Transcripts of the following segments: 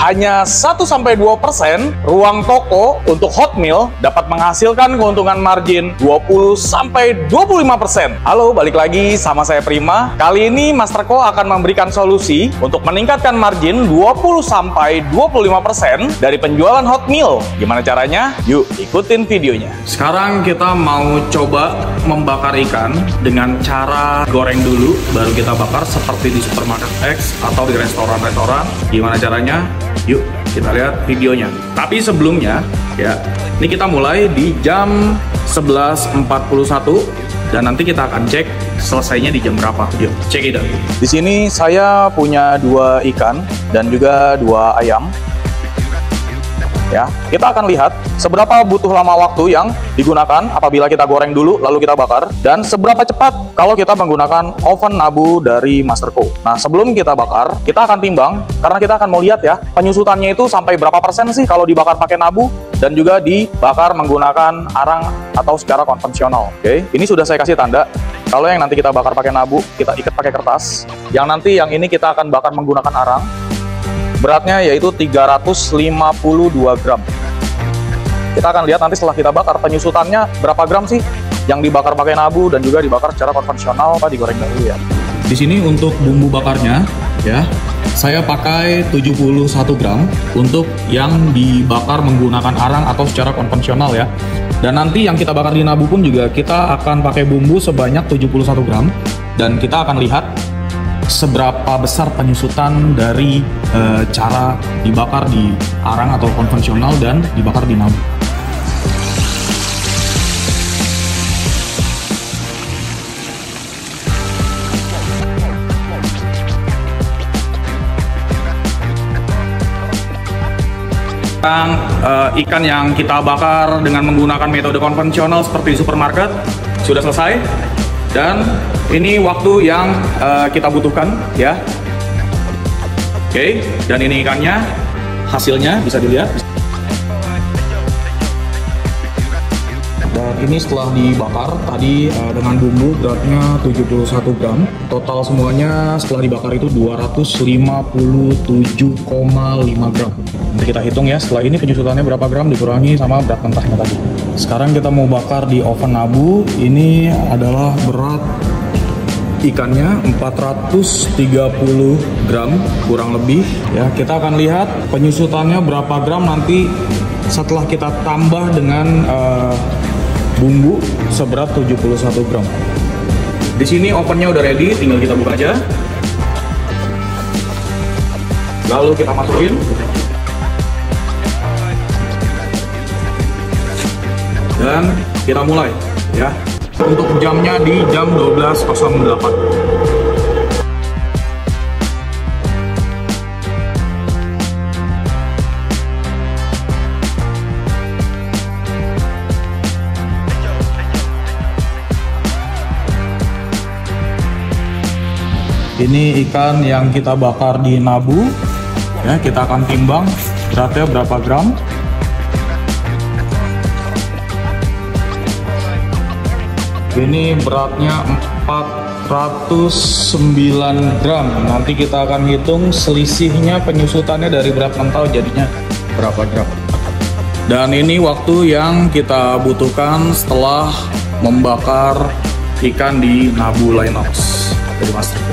Hanya 1-2% ruang toko untuk hot meal dapat menghasilkan keuntungan margin 20-25%. Halo, balik lagi sama saya Prima. Kali ini Masterco akan memberikan solusi untuk meningkatkan margin 20-25% dari penjualan hot meal. Gimana caranya? Yuk, ikutin videonya. Sekarang kita mau coba membakar ikan dengan cara goreng dulu, baru kita bakar seperti di Supermarket X atau di restoran-restoran. Gimana caranya? Yuk, kita lihat videonya. Tapi sebelumnya, ya, ini kita mulai di jam 11.41 dan nanti kita akan cek selesainya di jam berapa. Yuk, cek it out. Di sini saya punya 2 ikan dan juga 2 ayam. Ya, kita akan lihat seberapa butuh lama waktu yang digunakan apabila kita goreng dulu lalu kita bakar, dan seberapa cepat kalau kita menggunakan oven Nabu dari Masterco. Nah, sebelum kita bakar, kita akan timbang karena kita akan mau lihat ya penyusutannya itu sampai berapa persen sih kalau dibakar pakai Nabu dan juga dibakar menggunakan arang atau secara konvensional. Oke, ini sudah saya kasih tanda. Kalau yang nanti kita bakar pakai Nabu, kita ikat pakai kertas. Yang nanti yang ini kita akan bakar menggunakan arang. Beratnya yaitu 352 gram. Kita akan lihat nanti setelah kita bakar penyusutannya berapa gram sih yang dibakar pakai Nabu dan juga dibakar secara konvensional apa digoreng dahulu ya. Di sini untuk bumbu bakarnya ya, saya pakai 71 gram untuk yang dibakar menggunakan arang atau secara konvensional ya. Dan nanti yang kita bakar di Nabu pun juga kita akan pakai bumbu sebanyak 71 gram dan kita akan lihat seberapa besar penyusutan dari cara dibakar di arang atau konvensional dan dibakar di Nabu. Ikan yang kita bakar dengan menggunakan metode konvensional seperti di supermarket sudah selesai. Dan ini waktu yang kita butuhkan ya. Oke, dan ini ikannya, hasilnya bisa dilihat. Dan ini setelah dibakar tadi dengan bumbu beratnya 71 gram. Total semuanya setelah dibakar itu 257,5 gram. Nanti kita hitung ya, setelah ini penyusutannya berapa gram dikurangi sama berat mentahnya tadi. Sekarang kita mau bakar di oven Nabu. Ini adalah berat ikannya 430 gram kurang lebih ya. Kita akan lihat penyusutannya berapa gram nanti setelah kita tambah dengan bumbu seberat 71 gram. Di sini ovennya udah ready, tinggal kita buka aja. Lalu kita masukin. Dan kita mulai ya. Untuk jamnya di jam 12.08. Ini ikan yang kita bakar di Nabu ya, kita akan timbang beratnya berapa gram. Ini beratnya 409 gram. Nanti kita akan hitung selisihnya penyusutannya dari berat mental jadinya berapa gram. Dan ini waktu yang kita butuhkan setelah membakar ikan di Nabu Linox dari Masterco.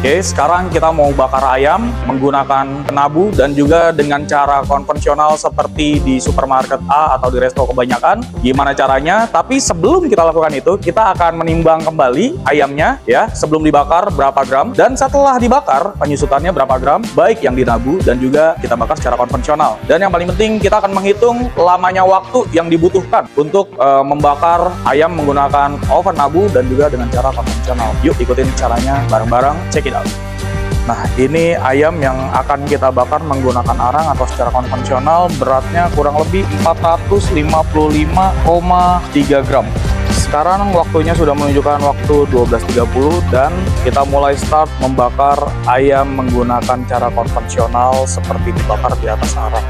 Oke, sekarang kita mau bakar ayam menggunakan Nabu dan juga dengan cara konvensional seperti di supermarket A atau di resto kebanyakan. Gimana caranya? Tapi sebelum kita lakukan itu, kita akan menimbang kembali ayamnya ya, sebelum dibakar berapa gram dan setelah dibakar penyusutannya berapa gram, baik yang di Nabu dan juga kita bakar secara konvensional. Dan yang paling penting kita akan menghitung lamanya waktu yang dibutuhkan untuk membakar ayam menggunakan oven Nabu dan juga dengan cara konvensional. Yuk ikutin caranya bareng-bareng, check it out. Nah, ini ayam yang akan kita bakar menggunakan arang atau secara konvensional, beratnya kurang lebih 455,3 gram. Sekarang waktunya sudah menunjukkan waktu 12.30 dan kita mulai start membakar ayam menggunakan cara konvensional seperti dibakar di atas arang.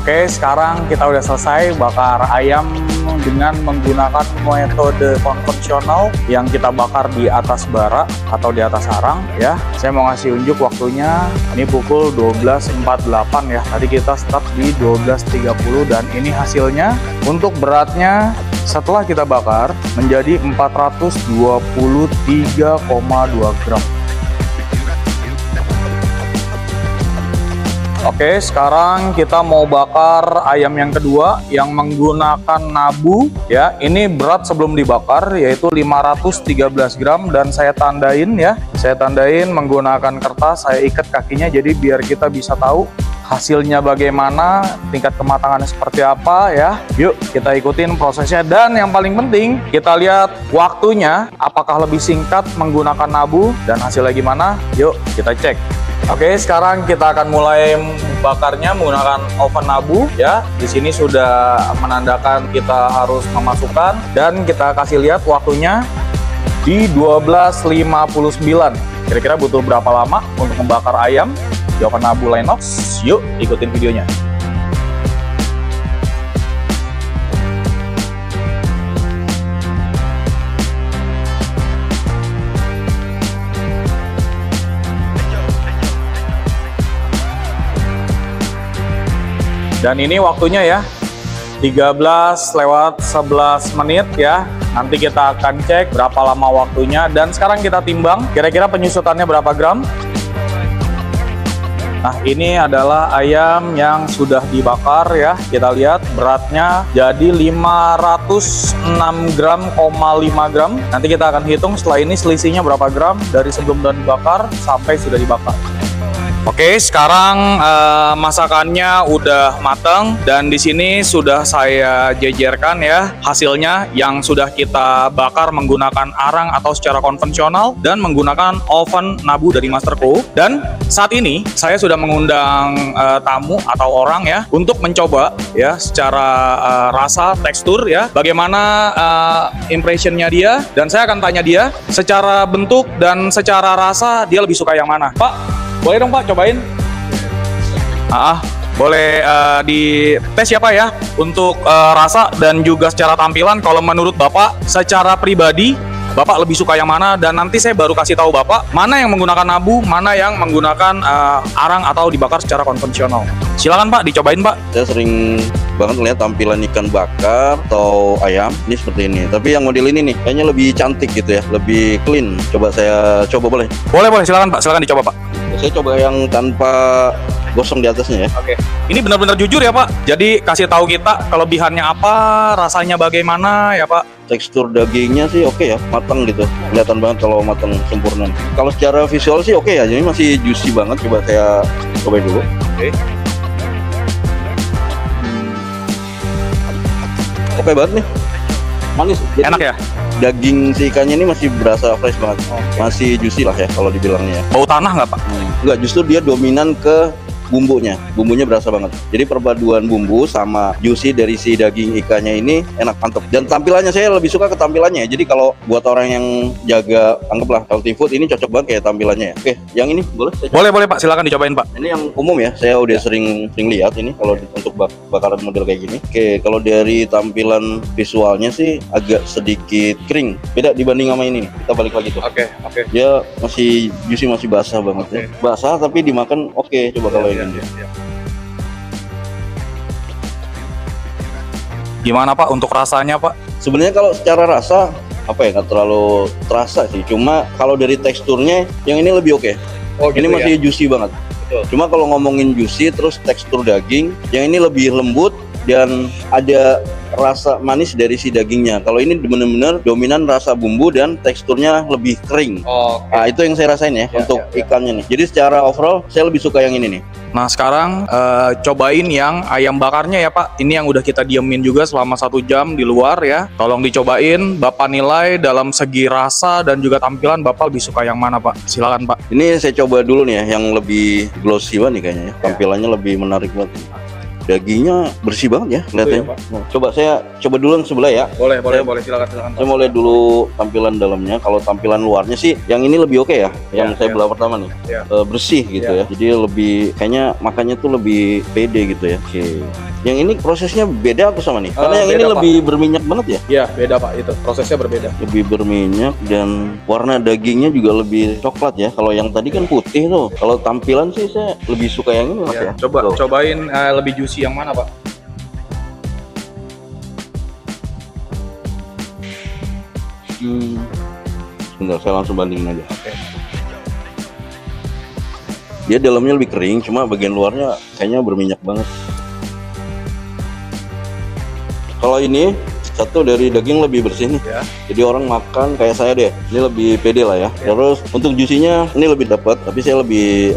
Oke, sekarang kita udah selesai bakar ayam dengan menggunakan metode konvensional yang kita bakar di atas bara atau di atas arang ya. Saya mau ngasih unjuk waktunya, ini pukul 12.48 ya. Tadi kita start di 12.30 dan ini hasilnya. Untuk beratnya setelah kita bakar menjadi 423,2 gram. Oke, sekarang kita mau bakar ayam yang kedua yang menggunakan nabu ya. Ini berat sebelum dibakar yaitu 513 gram dan saya tandain ya. Saya tandain menggunakan kertas, saya ikat kakinya jadi biar kita bisa tahu hasilnya bagaimana, tingkat kematangannya seperti apa ya. Yuk kita ikutin prosesnya dan yang paling penting kita lihat waktunya apakah lebih singkat menggunakan nabu dan hasilnya gimana. Yuk kita cek. Oke, sekarang kita akan mulai bakarnya menggunakan oven nabu ya. Di sini sudah menandakan kita harus memasukkan dan kita kasih lihat waktunya di 12.59. Kira-kira butuh berapa lama untuk membakar ayam di oven nabu Lennox? Yuk ikutin videonya. Dan ini waktunya ya 13:11 menit ya. Nanti kita akan cek berapa lama waktunya dan sekarang kita timbang kira-kira penyusutannya berapa gram. Nah, ini adalah ayam yang sudah dibakar ya. Kita lihat beratnya jadi 506,5 gram. Nanti kita akan hitung setelah ini selisihnya berapa gram dari sebelum dan dibakar sampai sudah dibakar. Oke, sekarang masakannya udah matang dan di sini sudah saya jejerkan ya hasilnya yang sudah kita bakar menggunakan arang atau secara konvensional dan menggunakan oven nabu dari Masterco. Dan saat ini saya sudah mengundang tamu atau orang ya untuk mencoba ya secara rasa, tekstur ya, bagaimana impressionnya dia, dan saya akan tanya dia secara bentuk dan secara rasa dia lebih suka yang mana. Pak, boleh dong Pak cobain? Boleh dites ya Pak ya untuk rasa dan juga secara tampilan. Kalau menurut Bapak secara pribadi Bapak lebih suka yang mana, dan nanti saya baru kasih tahu Bapak mana yang menggunakan nabu, mana yang menggunakan arang atau dibakar secara konvensional. Silakan Pak, dicobain Pak. Saya sering banget lihat tampilan ikan bakar atau ayam ini seperti ini, tapi yang model ini nih kayaknya lebih cantik gitu ya, lebih clean. Coba saya coba, boleh? Boleh, silakan Pak, silakan dicoba Pak. Saya coba yang tanpa gosong di atasnya ya. Oke. Ini benar-benar jujur ya Pak. Jadi kasih tahu kita kelebihannya apa, rasanya bagaimana ya Pak. Tekstur dagingnya sih oke ya, matang gitu, kelihatan banget kalau matang sempurna. Kalau secara visual sih oke ya, jadi masih juicy banget. Coba saya cobain dulu. Oke. Oke banget nih, manis. Jadi enak ya. Daging si ikannya ini masih berasa fresh banget, masih juicy lah ya kalau dibilangnya. Bau tanah nggak Pak? Nggak, justru dia dominan ke bumbunya berasa banget. Jadi perpaduan bumbu sama juicy dari si daging ikannya ini enak, mantep. Dan tampilannya saya lebih suka ke tampilannya. Jadi kalau buat orang yang jaga, anggaplah healthy food, ini cocok banget kayak tampilannya ya. Oke, yang ini boleh? Boleh Pak, silakan dicobain Pak. Ini yang umum ya, saya udah sering lihat ini kalau untuk bakaran model kayak gini. Oke, kalau dari tampilan visualnya sih agak sedikit kering, beda dibanding sama ini nih. Kita balik lagi tuh. Oke. Dia masih juicy, masih basah banget ya. Basah tapi dimakan oke. Coba kalau ini. Gimana Pak untuk rasanya Pak? Sebenarnya kalau secara rasa apa ya, nggak terlalu terasa sih. Cuma kalau dari teksturnya yang ini lebih oke. Oh, gitu ini masih ya? juicy banget. Betul. Cuma kalau ngomongin juicy terus tekstur daging, yang ini lebih lembut dan ada rasa manis dari si dagingnya. Kalau ini benar-benar dominan rasa bumbu dan teksturnya lebih kering. Nah, itu yang saya rasain ya untuk ikannya nih. Jadi secara overall saya lebih suka yang ini nih. Nah sekarang cobain yang ayam bakarnya ya Pak. Ini yang udah kita diemin juga selama 1 jam di luar ya. Tolong dicobain, Bapak nilai dalam segi rasa dan juga tampilan Bapak lebih suka yang mana Pak? Silakan Pak. Ini saya coba dulu nih ya, yang lebih glossy banget nih kayaknya ya. Tampilannya lebih menarik banget. Dagingnya bersih banget ya kelihatannya. Ya, coba saya coba dulu yang sebelah ya. Boleh silakan. Saya mau lihat dulu tampilan dalamnya. Kalau tampilan luarnya sih yang ini lebih oke ya. Yang saya belah pertama nih. Bersih gitu ya. Jadi lebih kayaknya makannya tuh lebih pede gitu ya. Oke. Yang ini prosesnya beda apa sama nih? Karena yang beda, ini Pak. lebih berminyak banget ya? Iya, beda Pak, itu prosesnya berbeda. Lebih berminyak dan warna dagingnya juga lebih coklat ya. Kalau yang tadi kan putih tuh. Kalau tampilan sih saya lebih suka yang ini Mas ya. Coba Tuh. cobain lebih juicy yang mana Pak? Sebentar, saya langsung bandingin aja. Oke. Dia dalamnya lebih kering, cuma bagian luarnya kayaknya berminyak banget. Kalau ini satu dari daging lebih bersih nih, Ya. jadi orang makan kayak saya deh, ini lebih pede lah ya. Terus untuk juicy-nya ini lebih dapat, tapi saya lebih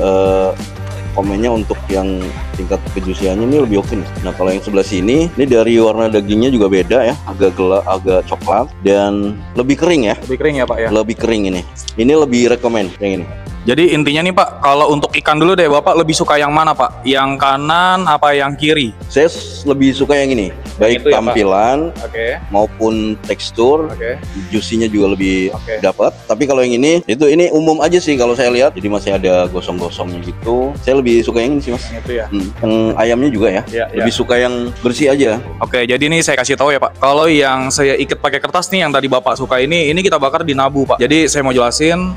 komennya untuk yang tingkat kejusiannya ini lebih oke nih. Nah kalau yang sebelah sini, ini dari warna dagingnya juga beda ya, agak gelap, agak coklat dan lebih kering ya. Lebih kering ya Pak ya. Lebih kering ini. Ini lebih rekomen yang ini. Jadi intinya nih Pak, kalau untuk ikan dulu deh, Bapak lebih suka yang mana Pak? Yang kanan apa yang kiri? Saya lebih suka yang ini, baik itu ya, Pak? tampilan Oke. maupun tekstur, Oke. juicy-nya juga lebih Oke. dapat. Tapi kalau yang ini ini umum aja sih kalau saya lihat. Jadi masih ada gosong-gosongnya gitu. Saya lebih suka yang ini sih Mas. Itu ya. Yang ayamnya juga ya. Iya, Lebih iya. suka yang bersih aja. Oke, jadi ini saya kasih tahu ya Pak. Kalau yang saya ikat pakai kertas nih yang tadi Bapak suka ini kita bakar di nabu Pak. Jadi saya mau jelasin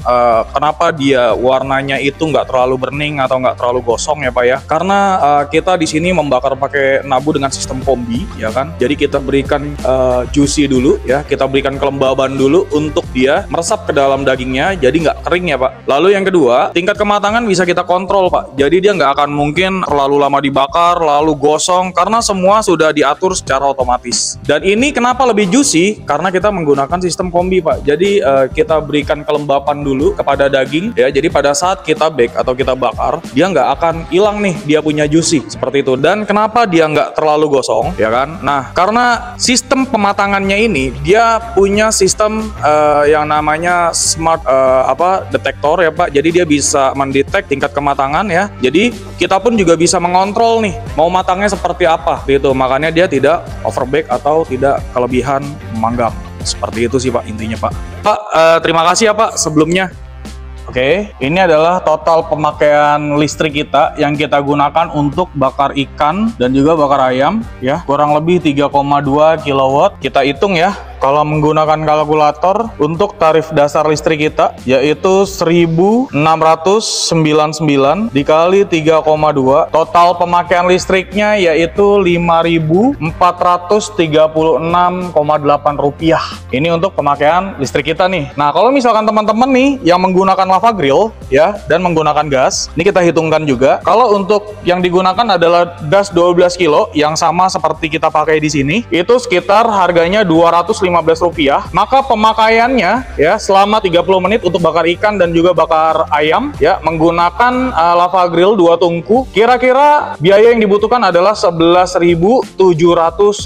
kenapa dia warnanya itu nggak terlalu burning atau nggak terlalu gosong ya Pak ya. Karena kita di sini membakar pakai nabu dengan sistem kombi ya kan. Jadi kita berikan juicy dulu ya, kita berikan kelembaban dulu untuk dia meresap ke dalam dagingnya, jadi nggak kering ya Pak. Lalu yang kedua, tingkat kematangan bisa kita kontrol Pak. Jadi dia nggak akan mungkin terlalu lama dibakar, lalu gosong, karena semua sudah diatur secara otomatis. Dan ini kenapa lebih juicy? Karena kita menggunakan sistem kombi Pak. Jadi kita berikan kelembapan dulu kepada daging ya. Jadi pada saat kita bake atau kita bakar, dia nggak akan hilang nih dia punya juicy seperti itu. Dan kenapa dia nggak terlalu gosong ya kan? Nah karena sistem pematangannya ini dia punya sistem yang namanya smart detektor ya Pak. Jadi dia bisa mendetek tingkat kematangan ya. Jadi kita pun juga bisa mengontrol nih mau matangnya seperti apa gitu. Makanya dia tidak overbake atau tidak kelebihan memanggang. Seperti itu sih Pak intinya Pak. Pak terima kasih ya Pak sebelumnya. Oke, ini adalah total pemakaian listrik kita yang kita gunakan untuk bakar ikan dan juga bakar ayam ya. Kurang lebih 3,2 kW. Kita hitung ya. Kalau menggunakan kalkulator untuk tarif dasar listrik kita yaitu 1.699 dikali 3,2, total pemakaian listriknya yaitu 5.436,8 rupiah. Ini untuk pemakaian listrik kita nih. Nah kalau misalkan teman-teman nih yang menggunakan lava grill ya dan menggunakan gas, ini kita hitungkan juga. Kalau untuk yang digunakan adalah gas 12 kilo yang sama seperti kita pakai di sini, itu sekitar harganya 215 rupiah. Maka pemakaiannya ya selama 30 menit untuk bakar ikan dan juga bakar ayam ya menggunakan lava grill 2 tungku, kira-kira biaya yang dibutuhkan adalah 11.700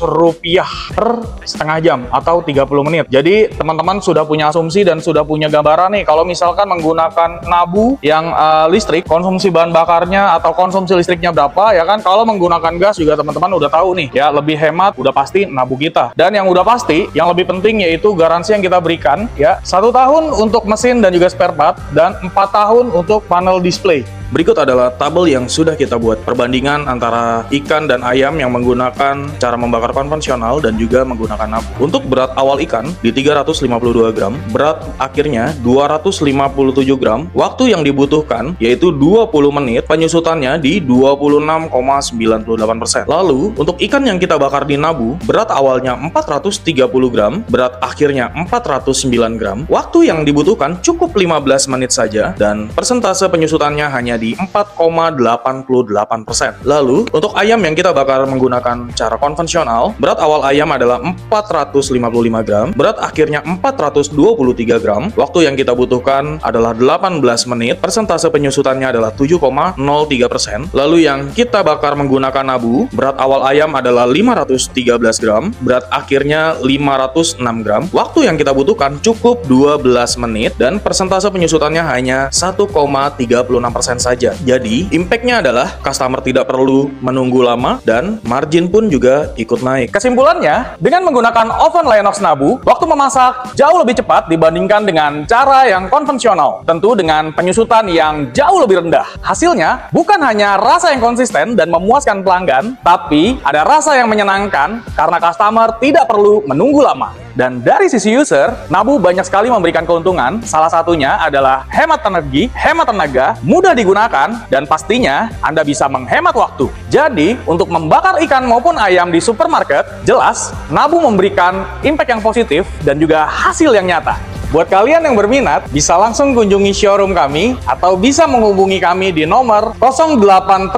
rupiah per setengah jam atau 30 menit. Jadi teman-teman sudah punya asumsi dan sudah punya gambaran nih kalau misalkan menggunakan nabu yang listrik, konsumsi bahan bakarnya atau konsumsi listriknya berapa ya kan. Kalau menggunakan gas juga teman-teman udah tahu nih ya, lebih hemat udah pasti nabu kita. Dan yang udah pasti yang lebih penting yaitu garansi yang kita berikan ya, 1 tahun untuk mesin dan juga spare part dan 4 tahun untuk panel display. Berikut adalah tabel yang sudah kita buat perbandingan antara ikan dan ayam yang menggunakan cara membakar konvensional dan juga menggunakan nabu. Untuk berat awal ikan di 352 gram, berat akhirnya 257 gram, waktu yang dibutuhkan yaitu 20 menit, penyusutannya di 26,98%. Lalu untuk ikan yang kita bakar di nabu, berat awalnya 430 gram, berat akhirnya 409 gram, waktu yang dibutuhkan cukup 15 menit saja dan persentase penyusutannya hanya di 4,88%. Lalu, untuk ayam yang kita bakar menggunakan cara konvensional, berat awal ayam adalah 455 gram, berat akhirnya 423 gram, waktu yang kita butuhkan adalah 18 menit, persentase penyusutannya adalah 7,03%. Lalu yang kita bakar menggunakan nabu, berat awal ayam adalah 513 gram, berat akhirnya 506 gram, waktu yang kita butuhkan cukup 12 menit, dan persentase penyusutannya hanya 1,36% saja. Jadi, impact-nya adalah customer tidak perlu menunggu lama dan margin pun juga ikut naik. Kesimpulannya, dengan menggunakan oven Lennox Nabu, waktu memasak jauh lebih cepat dibandingkan dengan cara yang konvensional. Tentu dengan penyusutan yang jauh lebih rendah. Hasilnya, bukan hanya rasa yang konsisten dan memuaskan pelanggan, tapi ada rasa yang menyenangkan karena customer tidak perlu menunggu lama. Dan dari sisi user, Nabu banyak sekali memberikan keuntungan. Salah satunya adalah hemat energi, hemat tenaga, mudah digunakan, dan pastinya Anda bisa menghemat waktu. Jadi, untuk membakar ikan maupun ayam di supermarket, jelas Nabu memberikan impact yang positif dan juga hasil yang nyata. Buat kalian yang berminat, bisa langsung kunjungi showroom kami atau bisa menghubungi kami di nomor 08111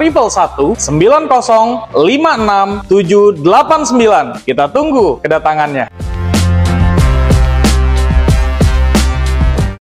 9056 789. Kita tunggu kedatangannya.